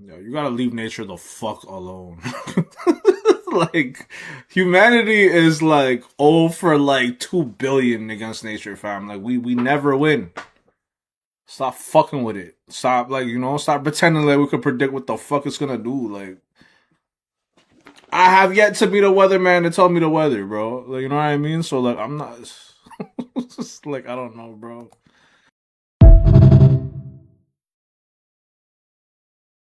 Yo, you gotta leave nature the fuck alone. Like, humanity is like 0 for like 2 billion against nature, fam. Like, we never win. Stop fucking with it. Stop, like, stop pretending like we could predict what the fuck it's gonna do. Like, I have yet to be the weatherman to tell me the weather, bro. Like, you know what I mean? So, like, I'm not. Just like, I don't know, bro.